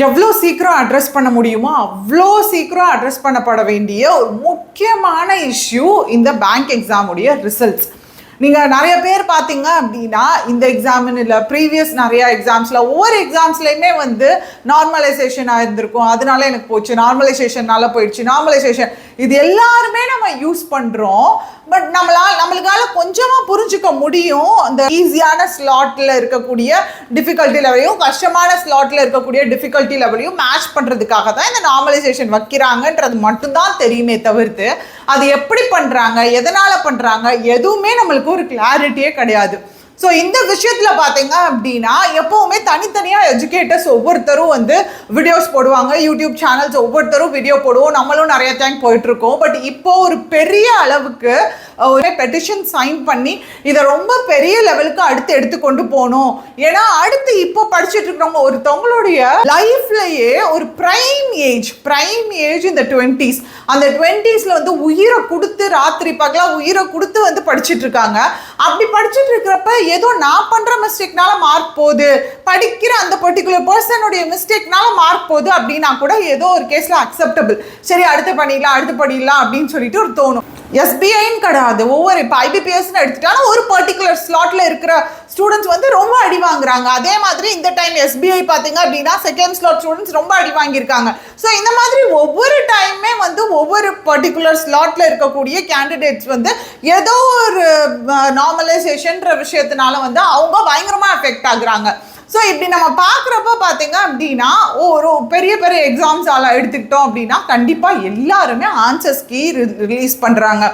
எவ்வளோ சீக்கிரம் அட்ரஸ் பண்ண முடியுமோ அவ்வளோ சீக்கிரம் அட்ரஸ் பண்ணப்பட வேண்டிய ஒரு முக்கியமான இஷ்யூ இந்த பேங்க் எக்ஸாமுடைய ரிசல்ட்ஸ். நீங்கள் நிறைய பேர் பார்த்தீங்க அப்படின்னா இந்த எக்ஸாம்னு இல்லை, ப்ரீவியஸ் நிறைய எக்ஸாம்ஸில் ஒவ்வொரு எக்ஸாம்ஸ்லையுமே வந்து நார்மலைசேஷன் ஆயிருந்திருக்கும், அதனால எனக்கு போச்சு, நார்மலைசேஷன்னால போயிடுச்சு, நார்மலைசேஷன் இது எல்லாருமே நம்ம யூஸ் பண்ணுறோம். பட் நம்மளுக்கால கொஞ்சமாக புரிஞ்சுக்க முடியும் அந்த ஈஸியான ஸ்லாட்டில் இருக்கக்கூடிய டிஃபிகல்ட்டி லெவலையும் கஷ்டமான ஸ்லாட்டில் இருக்கக்கூடிய டிஃபிகல்ட்டி லெவலையும் மேட்ச் பண்ணுறதுக்காக தான் இந்த நார்மலைசேஷன் வைக்கிறாங்கன்றது மட்டும்தான் தெரியுமே தவிர்த்து அது எப்படி பண்ணுறாங்க, எதனால் பண்ணுறாங்க, எதுவுமே நம்மளுக்கு ஒரு கிளாரிட்டியே கிடையாது. ஸோ இந்த விஷயத்தில் பார்த்தீங்க அப்படின்னா எப்போவுமே தனித்தனியாக எஜுகேட்டர்ஸ் ஒவ்வொருத்தரும் வந்து வீடியோஸ் போடுவாங்க, யூடியூப் சேனல்ஸ் ஒவ்வொருத்தரும் வீடியோ போடுவோம், நம்மளும் நிறைய டைம் போயிட்டுருக்கோம். பட் இப்போது ஒரு பெரிய அளவுக்கு ஒரு பெட்டிஷன் சைன் பண்ணி இதை ரொம்ப பெரிய லெவலுக்கு அடுத்து எடுத்துக்கொண்டு போகணும். ஏன்னா அடுத்து இப்போ படிச்சுட்டு இருக்கிறவங்க ஒருத்தவங்களுடைய லைஃப்லையே ஒரு ப்ரைம் ஏஜ் இந்த 20s, அந்த 20ஸ்ல வந்து உயிரை கொடுத்து ராத்திரி பகலாக உயிரை கொடுத்து வந்து படிச்சுட்டு இருக்காங்க. அப்படி படிச்சுட்டு இருக்கிறப்ப ஏதோ நான் பண்ற மிஸ்டேக்னால மார்க் போகுது, படிக்கிற அந்த பர்டிகுலர் பர்சனுடைய மிஸ்டேக்னால மார்க் போகுது அப்படின்னா கூட ஏதோ ஒரு கேஸ்ல அக்செப்டபிள், சரி அடுத்து பண்ணிடலாம் அப்படின்னு சொல்லிட்டு ஒரு தோணும். எஸ்பிஐன்னு கிடையாது, ஒவ்வொரு இப்போ ஐபிபிஎஸ்ன்னு எடுத்துட்டாலும் ஒரு பர்டிகுலர் ஸ்லாட்ல இருக்கிற ஸ்டூடெண்ட்ஸ் வந்து ரொம்ப அடி வாங்குறாங்க. அதே மாதிரி இந்த டைம் எஸ்பிஐ பார்த்தீங்க அப்படின்னா செகண்ட் ஸ்லாட் ஸ்டூடெண்ட்ஸ் ரொம்ப அடி வாங்கியிருக்காங்க. ஸோ இந்த மாதிரி ஒவ்வொரு டைமே வந்து ஒவ்வொரு பர்டிகுலர் ஸ்லாட்ல இருக்கக்கூடிய கேண்டிடேட்ஸ் வந்து ஏதோ ஒரு நார்மலைசேஷன்ற விஷயத்தினால வந்து அவங்க பயங்கரமாக அஃபெக்ட் ஆகுறாங்க. ஸோ இப்படி நம்ம பார்க்குறப்ப பார்த்தீங்க அப்படின்னா ஒரு பெரிய பெரிய எக்ஸாம்ஸ் எடுத்துக்கிட்டோம் அப்படின்னா கண்டிப்பாக எல்லாருமே ஆன்சர்ஸ் கீ ரிலீஸ் பண்ணுறாங்க.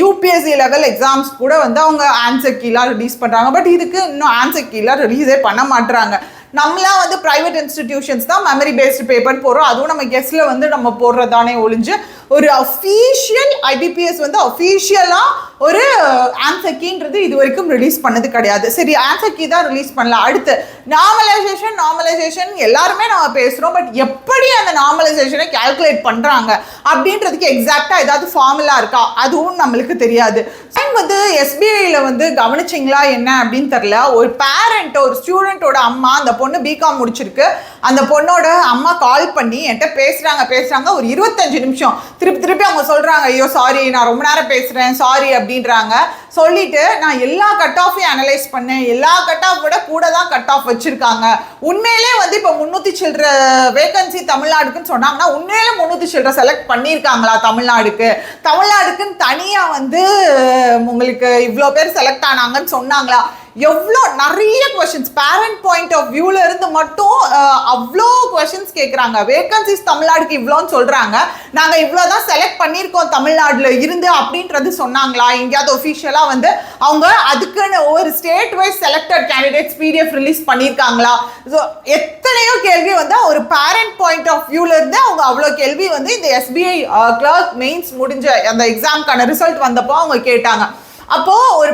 யூபிஎஸ்சி லெவல் எக்ஸாம்ஸ் கூட வந்து அவங்க ஆன்சர் கீலாம் ரிலீஸ் பண்ணுறாங்க. பட் இதுக்கு இன்னும் ஆன்சர் கீலாம் ரிலீஸே பண்ண மாட்டுறாங்க. நம்மளாம் வந்து ப்ரைவேட் இன்ஸ்டிடியூஷன்ஸ் தான் மெமரி பேஸ்டு பேப்பர் போடுறோம், அதுவும் நம்ம கெஸ்ட்டில் வந்து நம்ம போடுறதானே ஒழிஞ்சு ஒரு அஃபீஷியல் ஐபிபிஎஸ் வந்து அஃபீஷியலாக ஒரு ஆன்சர் கீன்றது இது வரைக்கும் ரிலீஸ் பண்ணது கிடையாது. சரி, ஆன்சர் கீ தான் ரிலீஸ் பண்ணலாம். அடுத்து நார்மலைசேஷன் எல்லாருமே நம்ம பேசுகிறோம். பட் எப்படி அந்த நார்மலைசேஷனை கால்குலேட் பண்ணுறாங்க அப்படின்றதுக்கு எக்ஸாக்டாக ஏதாவது ஃபார்முலா இருக்கா, அதுவும் நம்மளுக்கு தெரியாது. வந்து எஸ்பிஐயில் வந்து கவனிச்சிங்களா என்ன அப்படின்னு தெரில, ஒரு பேரண்ட் ஒரு ஸ்டூடெண்ட்டோட அம்மா, அந்த பொண்ணு பிகாம் முடிச்சிருக்கு, அந்த பொண்ணோட அம்மா கால் பண்ணி என்கிட்ட பேசுகிறாங்க ஒரு 25 நிமிஷம் திருப்பி அவங்க சொல்கிறாங்க, ஐயோ சாரி நான் ரொம்ப நேரம் பேசுகிறேன் சாரி அப்படின்றாங்க. சொல்லிட்டு நான் எல்லா கட் ஆஃபையும் அனலைஸ் பண்ணேன், எல்லா கட் ஆஃப் விட கூட தான் கட் ஆஃப் வச்சுருக்காங்க. உண்மையிலே வந்து இப்போ 300 சில்ட்ர வேகன்சி தமிழ்நாடுக்குன்னு சொன்னாங்கன்னா உண்மையிலே 300 சில்ட்ர செலக்ட் பண்ணியிருக்காங்களா தமிழ்நாடுக்குன்னு தனியாக வந்து உங்களுக்கு இவ்வளோ பேர் செலக்ட் ஆனாங்கன்னு சொன்னாங்களா? எவ்வளோ நிறைய கொஷின்ஸ் பேரண்ட் பாயிண்ட் ஆஃப் வியூல இருந்து மட்டும் அவ்வளோ கொஷின்ஸ் கேட்குறாங்க. வேகன்சிஸ் தமிழ்நாடுக்கு இவ்வளோன்னு சொல்கிறாங்க, நாங்கள் இவ்வளோ தான் செலக்ட் பண்ணியிருக்கோம் தமிழ்நாட்டில் இருந்து அப்படின்றது சொன்னாங்களா? எங்கேயாவது ஒஃபிஷியலாக வந்து அவங்க அதுக்குன்னு ஒரு state wise selected candidates PDF release பண்ணியிருக்காங்களா? ஸோ எத்தனையோ கேள்வி வந்து ஒரு பேரண்ட் பாயிண்ட் ஆஃப் வியூல இருந்து அவங்க அவ்வளோ கேள்வி வந்து இந்த எஸ்பிஐ கிளர்க் மெயின்ஸ் முடிஞ்ச அந்த எக்ஸாம்க்கான ரிசல்ட் வந்தப்போ அவங்க கேட்டாங்க. அப்போது ஒரு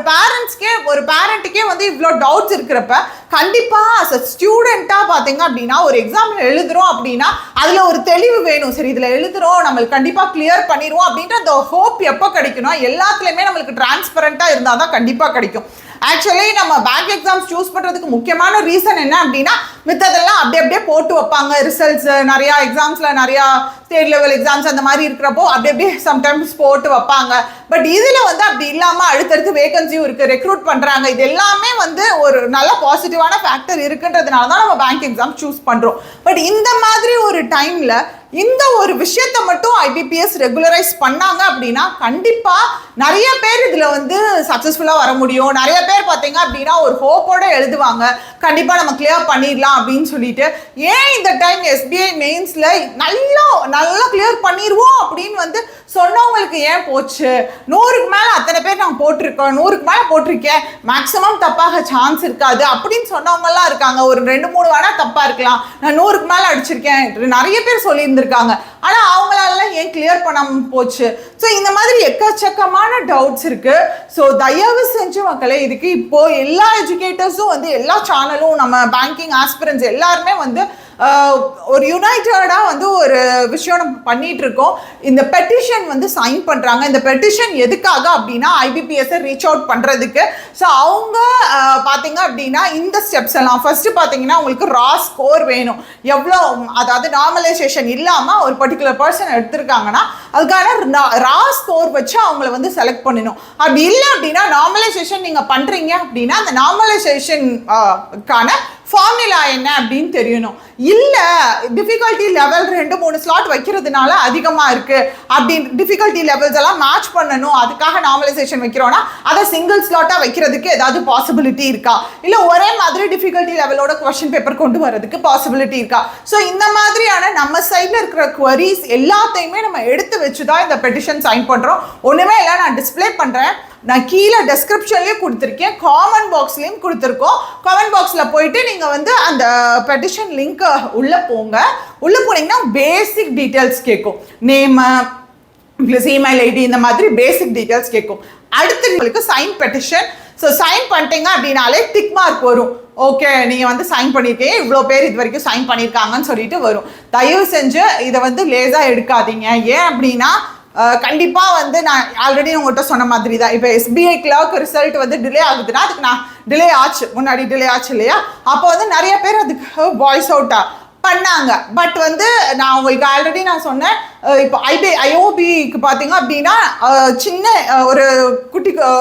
பேரண்ட்டுக்கே வந்து இவ்வளோ டவுட்ஸ் இருக்கிறப்ப கண்டிப்பாக அஸ் அ ஸ்டூடெண்ட்டாக பார்த்தீங்க அப்படின்னா ஒரு எக்ஸாமில் எழுதுகிறோம் அப்படின்னா அதில் ஒரு தெளிவு வேணும். சரி, இதில் எழுதுகிறோம் நம்மளுக்கு கண்டிப்பாக கிளியர் பண்ணிடுவோம் அப்படின்ற அந்த ஹோப் எப்போ கிடைக்கணும், எல்லாத்துலேயுமே நம்மளுக்கு டிரான்ஸ்பரண்ட்டாக இருந்தால் தான் கண்டிப்பாக கிடைக்கும். ஆக்சுவலி நம்ம பேங்க் எக்ஸாம்ஸ் சூஸ் பண்ணுறதுக்கு முக்கியமான ரீசன் என்ன அப்படின்னா மித்ததெல்லாம் அப்படியே போட்டு வைப்பாங்க. ரிசல்ட்ஸ் நிறையா எக்ஸாம்ஸில் நிறையா ஸ்டேட் லெவல் எக்ஸாம்ஸ் அந்த மாதிரி இருக்கிறப்போ அப்படியே சம்டைம்ஸ் போட்டு வைப்பாங்க. பட் இதில் வந்து அப்படி இல்லாமல் அடுத்தடுத்து வேகன்சியும் இருக்குது, ரெக்ரூட் பண்ணுறாங்க. இது எல்லாமே வந்து ஒரு நல்ல பாசிட்டிவான ஃபேக்டர் இருக்குன்றதுனால தான் நம்ம பேங்க் எக்ஸாம் சூஸ் பண்ணுறோம். பட் இந்த மாதிரி ஒரு டைமில் இந்த ஒரு விஷயத்தை மட்டும் ஐபிபிஎஸ் ரெகுலரைஸ் பண்ணாங்க அப்படின்னா கண்டிப்பாக நிறைய பேர் இதில் வந்து சக்ஸஸ்ஃபுல்லாக வர முடியும். நிறைய பேர் பார்த்தீங்க அப்படின்னா ஒரு ஹோப்போடு எழுதுவாங்க, கண்டிப்பாக நம்ம கிளியர் பண்ணிடலாம் அப்படின்னு சொல்லிட்டு. ஏன் இந்த டைம் எஸ்பிஐ மெயின்ஸில் நல்லா கிளியர் பண்ணிடுவோம் அப்படின்னு வந்து சொன்னவங்களுக்கு ஏன் போச்சு? 100க்கு மேலே அத்தனை பேர் நாங்கள் போட்டிருக்கோம், 100க்கு மேலே போட்டிருக்கேன், மேக்ஸிமம் தப்பாக சான்ஸ் இருக்காது அப்படின்னு சொன்னவங்கலாம் இருக்காங்க. ஒரு 2-3 வேணால் தப்பாக இருக்கலாம், நான் 100க்கு மேலே அடிச்சிருக்கேன் நிறைய பேர் சொல்லியிருந்திருக்காங்க. ஆனால் அவங்களால ஏன் கிளியர் பண்ணாமல் போச்சு? ஸோ இந்த மாதிரி எக்கச்சக்கமான டவுட்ஸ் இருக்குது. ஸோ தயவு செஞ்சு மக்களே, இதுக்கு இப்போது எல்லா எஜுகேட்டர்ஸும் வந்து எல்லா சேனலும் நம்ம பேங்கிங் ஆஸ்பிரன்ஸ் எல்லாருமே வந்து ஒரு யுனைடடா வந்து ஒரு விஷயம் நம்ம பண்ணிட்டு இருக்கோம். இந்த பெட்டிஷன் வந்து சைன் பண்றாங்க. இந்த பெட்டிஷன் எதுக்காக அப்படின்னா IBPS ரீச் அவுட் பண்றதுக்கு. ஸோ அவங்க பாத்தீங்க அப்படின்னா இந்த ஸ்டெப்ஸ் எல்லாம் ஃபர்ஸ்ட் பாத்தீங்கன்னா உங்களுக்கு ரா ஸ்கோர் வேணும். எவ்வளோ, அதாவது நார்மலைசேஷன் இல்லாம ஒரு பர்டிகுலர் பர்சன் எடுத்திருக்காங்கன்னா அதுக்கான ரா ஸ்கோர் வச்சு அவங்கள வந்து செலக்ட் பண்ணணும். அப்படி இல்லை அப்படின்னா நார்மலைசேஷன் நீங்க பண்றீங்க அப்படின்னா அந்த நார்மலைசேஷனுக்கான ஃபார்முலா என்ன அப்படின்னு தெரியணும். இல்லை டிஃபிகல்ட்டி லெவல் 2-3 ஸ்லாட் வைக்கிறதுனால அதிகமாக இருக்கு அப்படின்னு டிஃபிகல்ட்டி லெவல்ஸ் எல்லாம் மேட்ச் பண்ணணும், அதுக்காக நார்மலைசேஷன் வைக்கிறோம்னா அதை சிங்கிள் ஸ்லாட்டாக வைக்கிறதுக்கு ஏதாவது பாசிபிலிட்டி இருக்கா, இல்லை ஒரே மாதிரி டிஃபிகல்ட்டி லெவலோட கொஸ்டின் பேப்பர் கொண்டு வரதுக்கு பாசிபிலிட்டி இருக்கா. ஸோ இந்த மாதிரியான நம்ம சைடில் இருக்கிற குவரிஸ் எல்லாத்தையுமே நம்ம எடுத்து வச்சு தான் இந்த பெட்டிஷன் சைன் பண்ணுறோம். ஒன்றுமே இல்லை, நான் டிஸ்பிளே பண்ணுறேன். நான் கீழே டெஸ்கிரிப்ஷன்லேயும் கொடுத்துருக்கேன், காமெண்ட் பாக்ஸ்லேயும் கொடுத்துருக்கோம். காமெண்ட் பாக்ஸில் போயிட்டு நீங்கள் வந்து அந்த பெட்டிஷன் லிங்க் உள்ளே போங்க. உள்ளே போனீங்கன்னா பேசிக் டீட்டெயில்ஸ் கேட்கும், நேம் ப்ளஸ் இமெயில் ஐடி, இந்த மாதிரி பேசிக் டீட்டெயில்ஸ் கேட்கும். அடுத்து உங்களுக்கு சைன் பெட்டிஷன். ஸோ சைன் பண்ணிட்டீங்க அப்படின்னாலே டிக் மார்க் வரும். ஓகே, நீங்கள் வந்து சைன் பண்ணியிருக்கீங்க, இவ்வளோ பேர் இது வரைக்கும் சைன் பண்ணியிருக்காங்கன்னு சொல்லிட்டு வரும். தயவு செஞ்சு இதை வந்து லேஸாக எடுக்காதீங்க. ஏன் அப்படின்னா கண்டிப்பாக வந்து நான் ஆல்ரெடி உங்கள்கிட்ட சொன்ன மாதிரி தான், இப்போ SBI கிளர்க் ரிசல்ட் வந்து டிலே ஆகுதுன்னா அதுக்கு நான் டிலே ஆச்சு, முன்னாடி டிலே ஆச்சு இல்லையா, அப்போ வந்து நிறைய பேர் அதுக்கு வாய்ஸ் அவுட்டா பண்ணாங்க. பட் வந்து நான் உங்களுக்கு ஆல்ரெடி நான் சொன்னேன், இப்போ IOBக்கு பார்த்தீங்க அப்படின்னா சின்ன ஒரு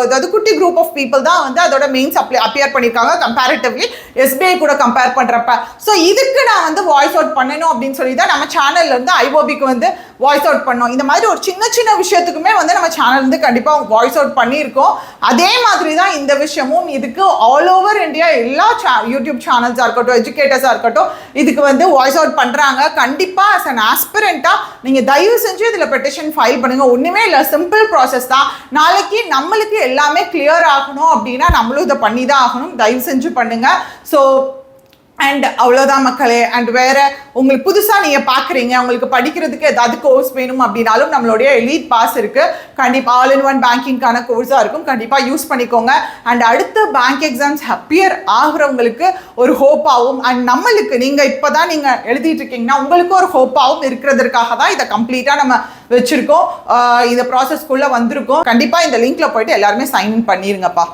அதாவது குட்டி குரூப் ஆஃப் பீப்புள் தான் வந்து அதோட மெயின்ஸ் அப்பியர் பண்ணியிருக்காங்க கம்பேரிட்டிவ்லி SBI கூட கம்பேர் பண்ணுறப்ப. ஸோ இதுக்கு நான் வந்து வாய்ஸ் அவுட் பண்ணணும் அப்படின்னு சொல்லி தான் நம்ம சேனல்ல இருந்து IOBக்கு வந்து வாய்ஸ் அவுட் பண்ணோம். இந்த மாதிரி ஒரு சின்ன சின்ன விஷயத்துக்குமே வந்து நம்ம சேனல் வந்து கண்டிப்பாக வாய்ஸ் அவுட் பண்ணியிருக்கோம். அதே மாதிரி தான் இந்த விஷயமும். இதுக்கு ஆல் ஓவர் இந்தியா எல்லா யூடியூப் சேனல்ஸாக இருக்கட்டும், எஜுகேட்டர்ஸாக இருக்கட்டும், இதுக்கு வந்து வாய்ஸ் அவுட் பண்ணுறாங்க. கண்டிப்பாக as an aspirant-ஆ நீங்கள் தயவு செஞ்சு இதில் பெட்டிஷன் ஃபைல் பண்ணுங்க. ஒன்றுமே இல்லை, சிம்பிள் ப்ராசஸ் தான். நாளைக்கு நம்மளுக்கு எல்லாமே கிளியர் ஆகணும் அப்படின்னா நம்மளும் இதை பண்ணி தான் ஆகணும். தயவு செஞ்சு பண்ணுங்க. ஸோ அண்ட் அவ்வளோதான் மக்களே. அண்ட் வேறு உங்களுக்கு புதுசாக நீங்கள் பார்க்குறீங்க, உங்களுக்கு படிக்கிறதுக்கு ஏதாவது கோர்ஸ் வேணும் அப்படின்னாலும் நம்மளுடைய எலீட் பாஸ் இருக்குது. கண்டிப்பாக ஆல் இன் ஒன் பேங்கிங்கான கோர்ஸாக இருக்கும், கண்டிப்பாக யூஸ் பண்ணிக்கோங்க. அண்ட் அடுத்த பேங்க் எக்ஸாம்ஸ் அப்பியர் ஆகிறவங்களுக்கு ஒரு ஹோப்பாகவும், அண்ட் நம்மளுக்கு நீங்கள் இப்போ தான் நீங்கள் எழுதிட்டு இருக்கீங்கன்னா உங்களுக்கு ஒரு ஹோப்பாகவும் இருக்கிறதுக்காக தான் இதை கம்ப்ளீட்டாக நம்ம வச்சுருக்கோம். இந்த ப்ராசஸ்க்குள்ளே வந்திருக்கோம். கண்டிப்பாக இந்த லிங்க்ல போயிட்டு எல்லாருமே சைன் இன் பண்ணிருங்கப்பா.